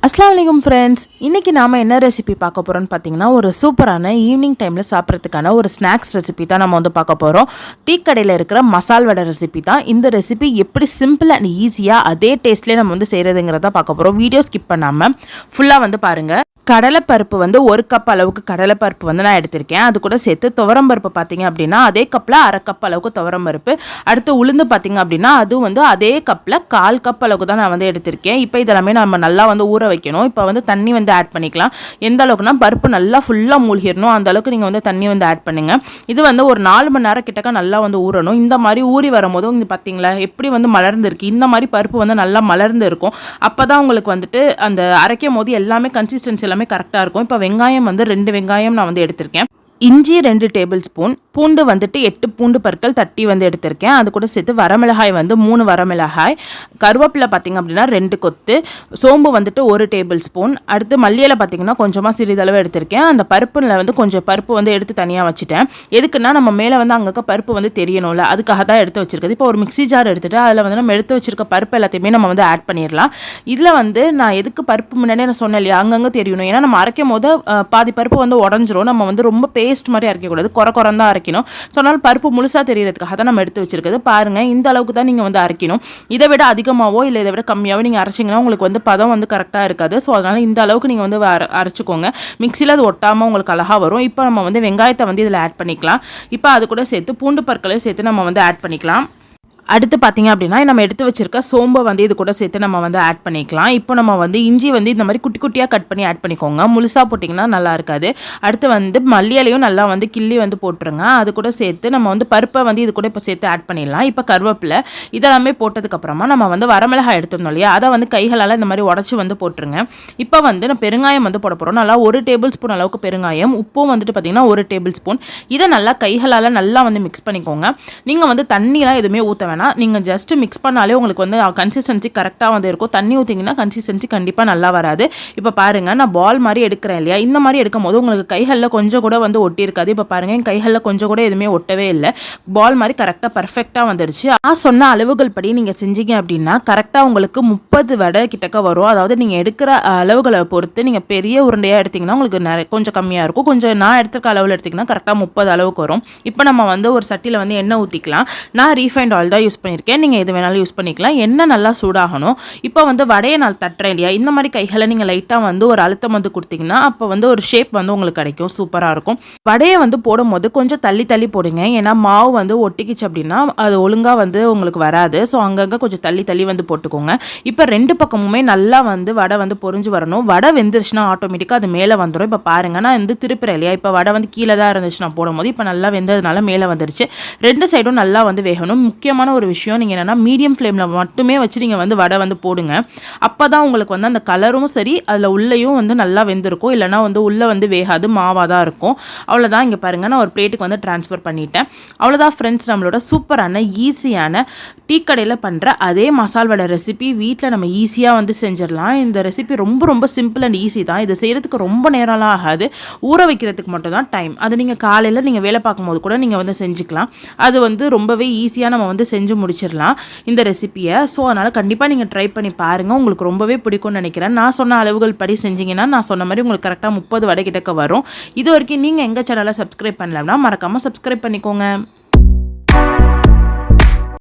அஸ்ஸலாமு ஃப்ரெண்ட்ஸ், இன்றைக்கி நாம் என்ன ரெசிபி பார்க்க போகிறோன்னு பார்த்தீங்கன்னா, ஒரு சூப்பரான ஈவினிங் டைமில் சாப்பிட்றதுக்கான ஒரு ஸ்நாக்ஸ் ரெசிபி தான் நம்ம வந்து பார்க்க போகிறோம். டீ கடையில் இருக்கிற மசால் வடை ரெசிபி தான். இந்த ரெசிபி எப்படி சிம்பிள் அண்ட் ஈஸியாக அதே டேஸ்ட்லேயே நம்ம வந்து செய்கிறதுங்கிறத பார்க்க போகிறோம். வீடியோ ஸ்கிப் பண்ணாமல் ஃபுல்லாக வந்து பாருங்கள். கடலைப்பருப்பு வந்து 1 கப் அளவுக்கு கடலைப்பருப்பு வந்து நான் எடுத்திருக்கேன். அது கூட சேர்த்து துவரம் பருப்பு பார்த்தீங்க அப்படின்னா அதே கப்பில் 1/2 கப் அளவுக்கு துவரம் பருப்பு. அடுத்து உளுந்து பார்த்தீங்க அப்படின்னா அதுவும் வந்து அதே கப்பில் 1/4 கப் அளவுக்கு தான் நான் வந்து எடுத்திருக்கேன். இப்போ இதெல்லாமே நம்ம நல்லா வந்து ஊற வைக்கணும். இப்போ வந்து தண்ணி வந்து ஆட் பண்ணிக்கலாம். எந்த அளவுக்குனா பருப்பு நல்லா ஃபுல்லாக மூழ்கிடணும், அந்த அளவுக்கு நீங்கள் வந்து தண்ணி வந்து ஆட் பண்ணுங்கள். இது வந்து ஒரு 4 மணி நேரம் கிட்டக்க நல்லா வந்து ஊறணும். இந்த மாதிரி ஊறி வரும்போது இங்கே பார்த்தீங்களா எப்படி வந்து மலர்ந்துருக்கு. இந்த மாதிரி பருப்பு வந்து நல்லா மலர்ந்து இருக்கும். அப்போ தான் உங்களுக்கு வந்துட்டு அந்த அரைக்கும் போது எல்லாமே கன்சிஸ்டன்சி எல்லாமே கரெக்டாக இருக்கும். இப்போ வெங்காயம் வந்து 2 வெங்காயம் நான் வந்து எடுத்திருக்கேன். இஞ்சி 2 டேபிள் ஸ்பூன், பூண்டு வந்துட்டு 8 பூண்டு பற்கள் தட்டி வந்து எடுத்திருக்கேன். அது கூட சேர்த்து வரமிளகாய் வந்து 3 வரமிளகாய், கருவேப்பிலை பார்த்திங்க அப்படின்னா 2 கொத்து, சோம்பு வந்துட்டு 1 டேபிள் ஸ்பூன். அடுத்து மல்லியில் பார்த்திங்கன்னா கொஞ்சமாக சிறிதளவு எடுத்திருக்கேன். அந்த பருப்பில் வந்து கொஞ்சம் பருப்பு வந்து எடுத்து தனியாக வச்சுட்டேன். எதுக்குன்னா நம்ம மேலே வந்து அங்கே பருப்பு வந்து தெரியணும்ல, அதுக்காக தான் எடுத்து வச்சுருக்குது. இப்போ ஒரு மிக்ஸி ஜார் எடுத்துகிட்டு அதில் வந்து நம்ம எடுத்து வச்சுருக்க பருப்பு எல்லாத்தையுமே நம்ம வந்து ஆட் பண்ணிடலாம். இதில் வந்து நான் எதுக்கு பருப்பு முன்னாடியே நான் சொன்னேன் இல்லையா, அங்கங்கே தெரியணும். ஏன்னா நம்ம அரைக்கும் போது பாதி பருப்பு வந்து உடஞ்சிரும். நம்ம வந்து ரொம்ப பேஸ்ட் மாதிரி அரைக்கக்கூடாது, குறதான் அரைக்கணும். ஸோ அதனால் பருப்பு முழுசாக தெரியறதுக்காக தான் நம்ம எடுத்து வச்சிருக்கிறது. பாருங்கள், இந்த அளவுக்கு தான் நீங்கள் வந்து அரைக்கணும். இதை விட அதிகமாகவோ இல்லை இதை விட கம்மியாகவோ நீங்கள் அரைச்சிங்கன்னா உங்களுக்கு வந்து பதம் வந்து கரெக்டாக இருக்காது. ஸோ அதனால் இந்த அளவுக்கு நீங்கள் வந்து அரைச்சிக்கோங்க. மிக்சியில் அது ஒட்டாமல் உங்களுக்கு அழகாக வரும். இப்போ நம்ம வந்து வெங்காயத்தை வந்து இதில் ஆட் பண்ணிக்கலாம். இப்போ அது கூட சேர்த்து பூண்டு பற்களையும் சேர்த்து நம்ம வந்து ஆட் பண்ணிக்கலாம். அடுத்து பார்த்திங்க அப்படின்னா நம்ம எடுத்து வச்சுருக்க சோம்பை வந்து இது கூட சேர்த்து நம்ம வந்து ஆட் பண்ணிக்கலாம். இப்போ நம்ம வந்து இஞ்சி வந்து இந்த மாதிரி குட்டி குட்டியாக கட் பண்ணி ஆட் பண்ணிக்கோங்க. முழுசாக போட்டிங்கன்னா நல்லா இருக்காது. அடுத்து வந்து மல்லியிலையும் நல்லா வந்து கிள்ளி வந்து போட்டுருங்க. அது கூட சேர்த்து நம்ம வந்து பருப்பை வந்து இது கூட இப்போ சேர்த்து ஆட் பண்ணிடலாம். இப்போ கருவேப்பிலை இதெல்லாமே போட்டதுக்கப்புறமா நம்ம வந்து வரமிளகாய் எடுத்துருந்தோம் இல்லையா, அதை வந்து கைகளால் இந்த மாதிரி உடச்சி வந்து போட்டுருங்க. இப்போ வந்து நான் பெருங்காயம் வந்து போட போகிறோம். நல்லா 1 டேபிள் ஸ்பூன் அளவுக்கு பெருங்காயம், உப்பும் வந்துட்டு பார்த்திங்கன்னா 1 டேபிள் ஸ்பூன். இதை நல்லா கைகளால் நல்லா வந்து மிக்ஸ் பண்ணிக்கோங்க. நீங்கள் வந்து தண்ணியெலாம் எதுவுமே ஊற்ற நீங்கள் ஜஸ்ட் மிக்ஸ் பண்ணாலே உங்களுக்கு வந்து கன்சிஸ்டன்சி கரெக்டாக வந்து இருக்கும். தண்ணி ஊற்றிங்கன்னா கன்சிஸ்டன்சி கண்டிப்பாக நல்லா வராது. இப்போ பாருங்கள், நான் பால் மாதிரி எடுக்கிறேன் இல்லையா, இந்த மாதிரி எடுக்கும் போது உங்களுக்கு கைகளில் கொஞ்சம் கூட வந்து ஒட்டி இருக்காது. இப்போ பாருங்கள், என் கைகளில் கொஞ்சம் கூட எதுவுமே ஒட்டவே இல்லை. பால் மாதிரி கரெக்டாக பர்ஃபெக்டாக வந்துருச்சு. நான் சொன்ன அளவுகள் படி நீங்கள் செஞ்சீங்க அப்படின்னா கரெக்டாக உங்களுக்கு 30 வடை கிட்டக்க வரும். அதாவது நீங்கள் எடுக்கிற அளவுகளை பொறுத்து நீங்கள் பெரிய உருண்டையாக எடுத்திங்கன்னா உங்களுக்கு கொஞ்சம் கம்மியாக இருக்கும். கொஞ்சம் நான் எடுத்துக்க அளவில் எடுத்திங்கன்னா கரெக்டாக 30 அளவுக்கு வரும். இப்போ நம்ம வந்து ஒரு சட்டியில் வந்து எண்ணெய் ஊற்றிக்கலாம். நான் ரீஃபைண்ட் ஆயில் தான் யூஸ் பண்ணியிருக்கேன். நீங்கள் எது வேணாலும் யூஸ் பண்ணிக்கலாம். எண்ணெய் நல்லா சூடாகணும். இப்போ வந்து வடையை நான் தட்டுறேன் இல்லையா, இந்த மாதிரி கைகளை நீங்கள் லைட்டாக வந்து ஒரு அழுத்தம் வந்து கொடுத்தீங்கன்னா அப்போ வந்து ஒரு ஷேப் வந்து உங்களுக்கு கிடைக்கும். சூப்பராக இருக்கும். வடையை வந்து போடும்போது கொஞ்சம் தள்ளி தள்ளி போடுங்க. ஏன்னா மாவு வந்து ஒட்டிக்கிச்சு அப்படின்னா அது ஒழுங்காக வந்து உங்களுக்கு வராது. ஸோ அங்கங்கே கொஞ்சம் தள்ளி தள்ளி வந்து போட்டுக்கோங்க. இப்போ 2 பக்கமுமே நல்லா வந்து வடை வந்து பொரிஞ்சு வரணும். வடை வெந்துருச்சுன்னா ஆட்டோமேட்டிக்காக அது மேலே வந்துடும். இப்போ பாருங்கள், நான் வந்து திருப்புறேன் இல்லையா, இப்போ வடை வந்து கீழே தான் இருந்துச்சு நான் போடும்போது. இப்போ நல்லா வெந்ததுனால மேலே வந்துருச்சு. 2 சைடும் நல்லா வந்து வேகணும். முக்கியமான ஒரு விஷயம், நீங்கள் என்னென்னா மீடியம் ஃப்ளேமில் மட்டுமே வச்சு நீங்கள் வந்து வடை வந்து போடுங்க. அப்போ தான் உங்களுக்கு வந்து அந்த கலரும் சரி அதில் உள்ளேயும் வந்து நல்லா வெந்திருக்கும். இல்லைனா வந்து உள்ளே வந்து வேகாது, மாவாக தான் இருக்கும். அவ்வளோதான். இங்கே பாருங்கள், நான் ஒரு பிளேட்டுக்கு வந்து ட்ரான்ஸ்ஃபர் பண்ணிட்டேன். அவ்வளோதான் ஃப்ரெண்ட்ஸ், நம்மளோட சூப்பரான ஈஸியான டீ கடையில் பண்ணுற அதே மசால் வடை ரெசிபி வீட்டில் நம்ம ஈஸியாக வந்து செஞ்சிடலாம். இந்த ரெசிபி ரொம்ப ரொம்ப சிம்பிள் அண்ட் ஈஸி தான். இது செய்கிறதுக்கு ரொம்ப நேரம்லாம் ஆகாது. ஊற வைக்கிறதுக்கு மட்டும் தான் டைம். அது நீங்கள் காலையில் நீங்கள் வேலை பார்க்கும்போது கூட நீங்கள் வந்து செஞ்சுக்கலாம். அது வந்து ரொம்பவே ஈஸியாக நம்ம வந்து செஞ்சு முடிச்சிடலாம் இந்த ரெசிபியை. ஸோ அதனால் கண்டிப்பாக நீங்கள் ட்ரை பண்ணி பாருங்கள். உங்களுக்கு ரொம்பவே பிடிக்கும்னு நினைக்கிறேன். நான் சொன்ன அளவுகள் படி செஞ்சிங்கன்னா நான் சொன்ன மாதிரி உங்களுக்கு கரெக்டாக 30 வடை கிட்டக்க வரும். இது வரைக்கும் நீங்கள் எங்கள் சேனலை சப்ஸ்கிரைப் பண்ணலாம்னா மறக்காமல் சப்ஸ்கிரைப் பண்ணிக்கோங்க.